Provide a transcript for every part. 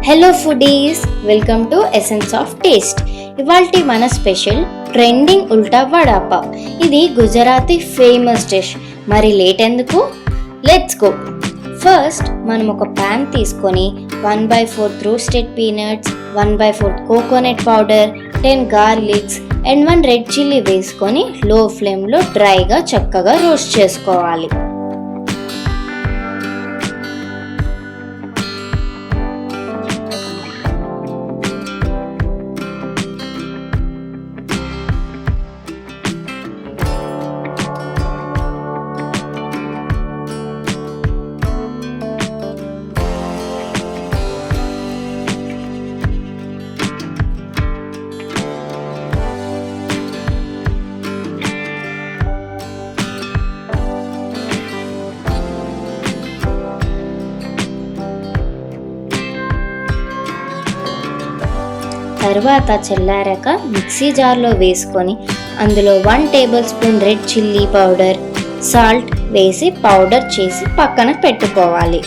Hello foodies, welcome to essence of taste. ఇవాల్టి మన special trending ఉల్టా వడాపావ్. ఇది గుజరాతీ ఫేమస్ డిష్. మరి లేట్ ఎందుకు, లెట్స్ గో. ఫస్ట్ మనం ఒక ప్యాన్ తీసుకొని 1/4 roasted peanuts, 1/4 coconut powder, 10 garlics and 1 red chilli వేసుకొని లో ఫ్లేమ్లో డ్రైగా చక్కగా రోస్ట్ చేసుకోవాలి. తర్వాత చల్లారాక మిక్సీ జార్లో వేసుకొని అందులో 1 table spoon red chilli powder, salt వేసి పౌడర్ చేసి పక్కన పెట్టుకోవాలి.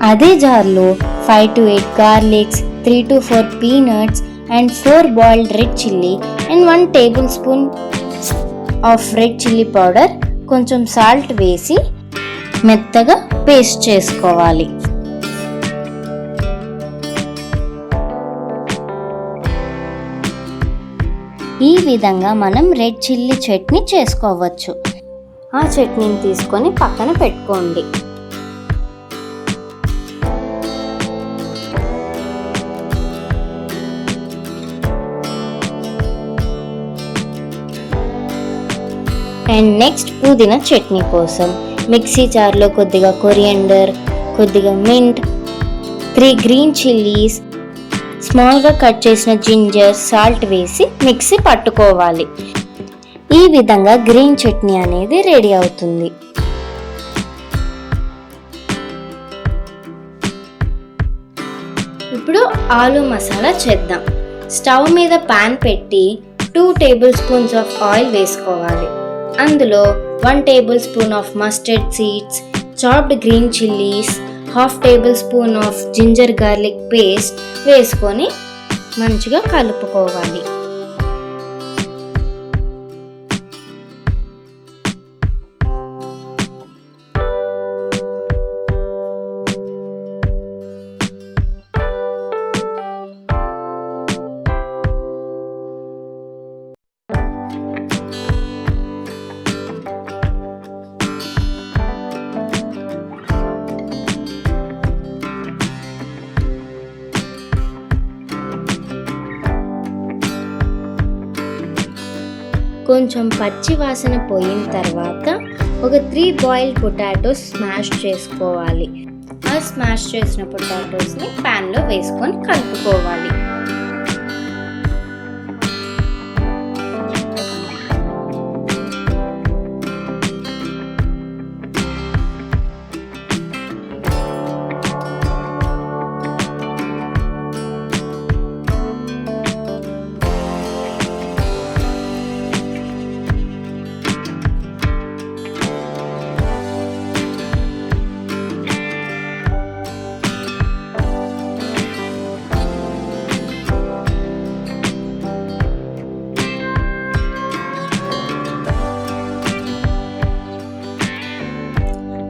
అదే జార్లో 5 to 8 garlics, 3 to 4 peanuts and 4 boiled red chilli and 1 tablespoon of red chilli powder, కొంచెం సాల్ట్ వేసి మెత్తగా పేస్ట్ చేసుకోవాలి. ఈ విధంగా మనం రెడ్ చిల్లీ చట్నీ చేసుకోవచ్చు. ఆ చట్నీని తీసుకొని పక్కన పెట్టుకోండి. అండ్ నెక్స్ట్ పుదీనా చట్నీ కోసం మిక్సీ జార్లో కొద్దిగా కొరియండర్, కొద్దిగా మింట్, 3 గ్రీన్ చిల్లీస్, స్మాల్గా కట్ చేసిన జింజర్, సాల్ట్ వేసి మిక్సీ పట్టుకోవాలి. ఈ విధంగా గ్రీన్ చట్నీ అనేది రెడీ అవుతుంది. ఇప్పుడు ఆలు మసాలా చేద్దాం. స్టవ్ మీద పాన్ పెట్టి 2 టేబుల్ స్పూన్స్ ఆఫ్ ఆయిల్ వేసుకోవాలి. అందులో 1 tablespoon of mustard seeds, chopped green chillies, 1/2 tablespoon of ginger garlic paste వేసుకొని మంచిగా కలుపుకోవాలి. కొంచెం పచ్చి వాసన పోయిన తర్వాత ఒక 3 బాయిల్డ్ పొటాటోస్ స్మాష్ చేసుకోవాలి. ఆ స్మాష్ చేసిన పొటాటోస్ని ప్యాన్లో వేసుకొని కలుపుకోవాలి.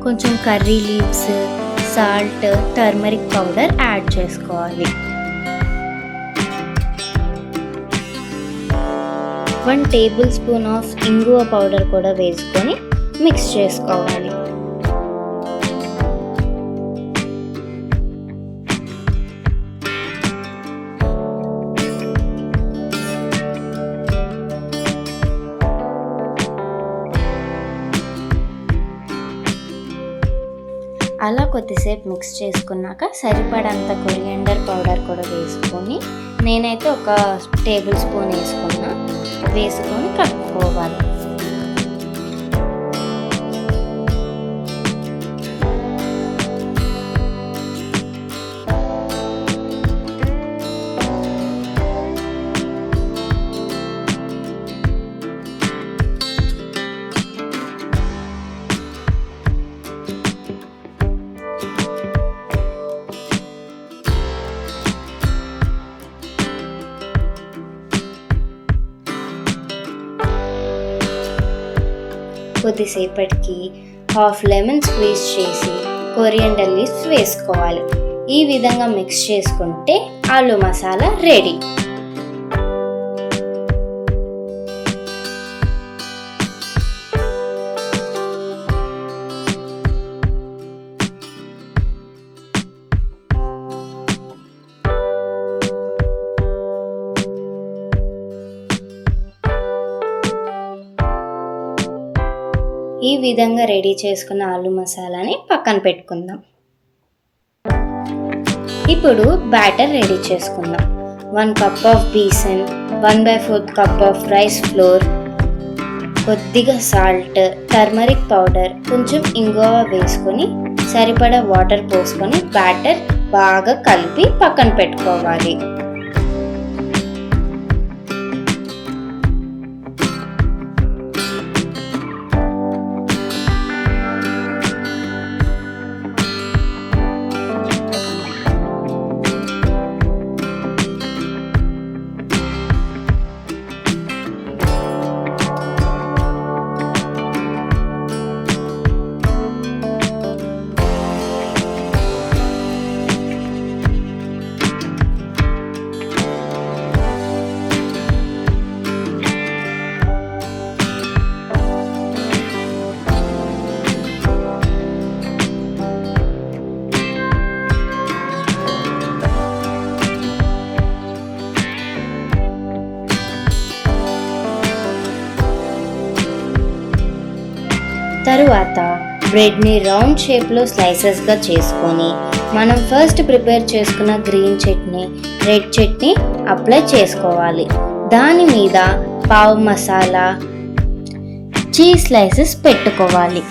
కొంచెం curry leaves, salt, turmeric powder add చేసుకోవాలి. 1 టేబుల్ స్పూన్ ఆఫ్ ఇంగువ పౌడర్ కూడా వేసుకొని మిక్స్ చేసుకోవాలి. అలా కొద్దిసేపు మిక్స్ చేసుకున్నాక సరిపడంత కొరియండర్ పౌడర్ కూడా వేసుకొని, నేనైతే ఒక టేబుల్ స్పూన్ వేసుకొని కలుపుకోవాలి. కొద్దిసేపటికి హాఫ్ లెమన్ స్క్వీజ్ చేసి కొరియండర్ లీవ్స్ వేసుకోవాలి. ఈ విధంగా మిక్స్ చేసుకుంటే ఆలు మసాలా రెడీ. ఈ విధంగా రెడీ చేసుకున్న ఆలు మసాలాని పక్కన పెట్టుకుందాం. ఇప్పుడు బ్యాటర్ రెడీ చేసుకుందాం. 1 cup of besan, 1/4 cup of rice flour, కొద్దిగా సాల్ట్, టర్మరిక్ పౌడర్, కొంచెం ఇంగువ వేసుకొని సరిపడా వాటర్ పోసుకొని బ్యాటర్ బాగా కలిపి పక్కన పెట్టుకోవాలి. తరువాత బ్రెడ్ని రౌండ్ షేప్లో స్లైసెస్గా చేసుకొని మనం ఫస్ట్ ప్రిపేర్ చేసుకున్న green chutney, red chutney apply చేసుకోవాలి. దాని మీద పావు మసాలా, చీజ్ స్లైసెస్ పెట్టుకోవాలి.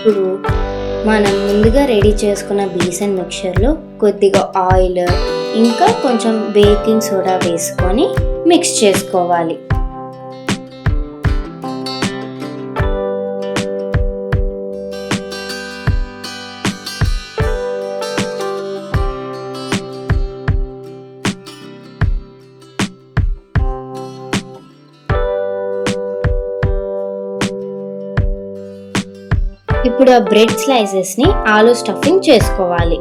ఇప్పుడు మనం ముందుగా రెడీ చేసుకున్న బేసన్ మిక్చర్లో కొద్దిగా ఆయిల్ ఇంకా కొంచెం బేకింగ్ సోడా వేసుకొని మిక్స్ చేసుకోవాలి. ఇప్పుడు ఆ బ్రెడ్ స్లైసెస్ని ఆలు స్టఫింగ్ చేసుకోవాలి.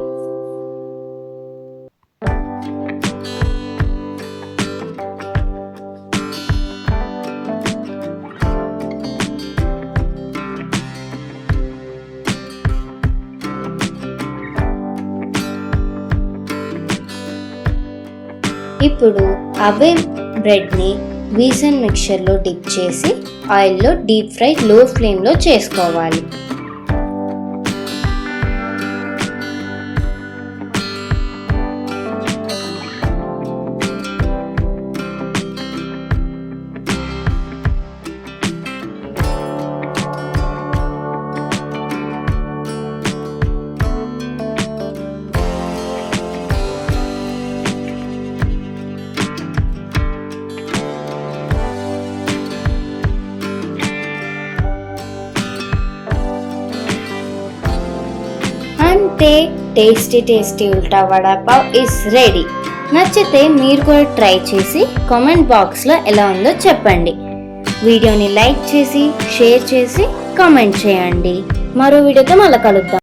ఇప్పుడు అవే బ్రెడ్ని బేసన్ మిక్చర్లో డిప్ చేసి ఆయిల్లో డీప్ ఫ్రై లో ఫ్లేమ్లో చేసుకోవాలి. అంతే, టేస్టీ ఉల్టా వడా పావ్ ఇస్ రెడీ. నచ్చితే మీరు కూడా ట్రై చేసి కామెంట్ బాక్స్లో ఎలా ఉందో చెప్పండి. వీడియోని లైక్ చేసి షేర్ చేసి కామెంట్ చేయండి. మరో వీడియోతో మళ్ళీ కలుద్దాం.